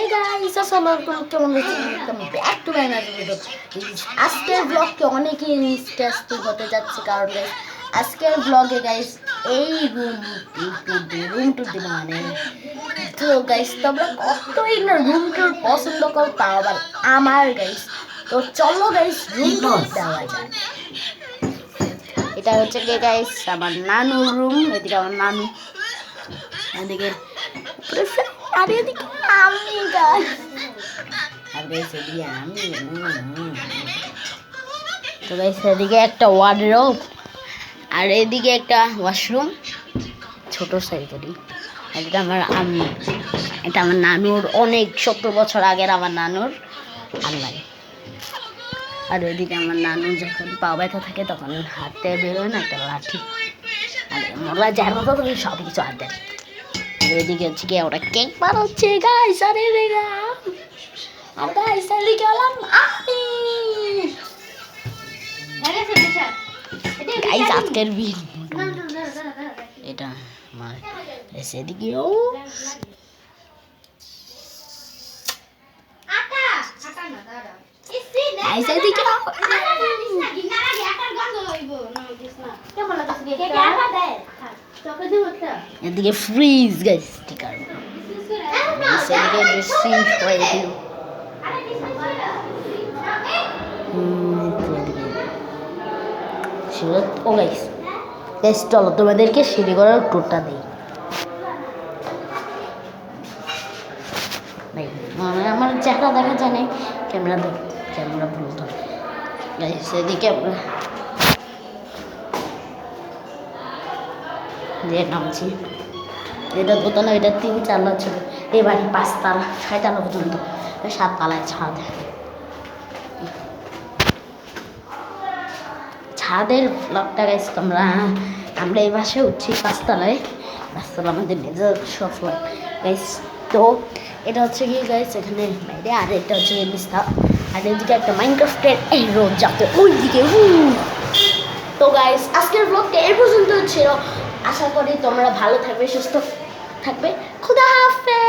Hey guys, আসসালামু কেমন আছেন? Back to my video. আজকের ব্লগটি অনেকই ইন্টারেস্টিং হতে যাচ্ছে কারণ গাইস আজকের ব্লগে গাইস এই রুম টু দিন মানে তো গাইস তোমরা কতই না রুম টুর পছন্দ করো তাও আবার আমার গাইস। তো চলো গাইস রুম টুর দেওয়া যাক। এটা হচ্ছে কি গাইস আমার নানুর রুম, এদিকে আমার নানু, এদিকে আর এদিকে আমি গাইস তো গাইস এদিকে একটা ওয়ার্ডরোব আর এদিকে একটা ওয়াশরুম ছোট সাইজেরই। এটা আমার আম্মু, এটা আমার নানুর অনেক 70 বছর আগের আমার নানুর আলমারি। আর ওইদিকে আমার নানু যখন পা ব্যথা থাকে তখন হাতে বেরোয় না একটা লাঠি, আর মোলা যার মতো তুমি সব কিছু হাতে। এদিকে হচ্ছে কি ওরা কেক বানাচ্ছে গাইস, আরে রেগা আর গাইস এদিকে গেলাম আমি গাইস আজকের ভিডিও এটা আমার এদিকে ও গাইস এদিকে এদিকে ফ্রিজ গাইস স্টিকার ও গাইস গাইস চলো তোমাদেরকে সিঁড়ি করার টুরটা দিই। মানে আমার চেহারা দেখা যায় না, ক্যামেরা ভুল ধরে গাইস। এদিকে আমরা দিয়ে নামছি, এটা দোতলা, এটা 3-4 ছিল, এই বাড়ি 5 তালা 6 তালা পর্যন্ত, 7 তালায় ছাদ। ছাদের ব্লকটা গাইস আমরা এই বাসে উঠছি 5 তালায়, 5 তালা আমাদের নিজস্ব ফ্ল্যাট গাইস। তো এটা হচ্ছে কি গাইস এখানে বাইরে, আর এটা হচ্ছে নিস্তা, আর এদিকে একটা মাইনক্রাফটের এই রোড যাতে ওইদিকে। তো গাইস আজকের ব্লগটা এই পর্যন্ত ছিল, আশা করি তোমরা ভালো থাকবে, সুস্থ থাকবে। খুদা হাফেজ।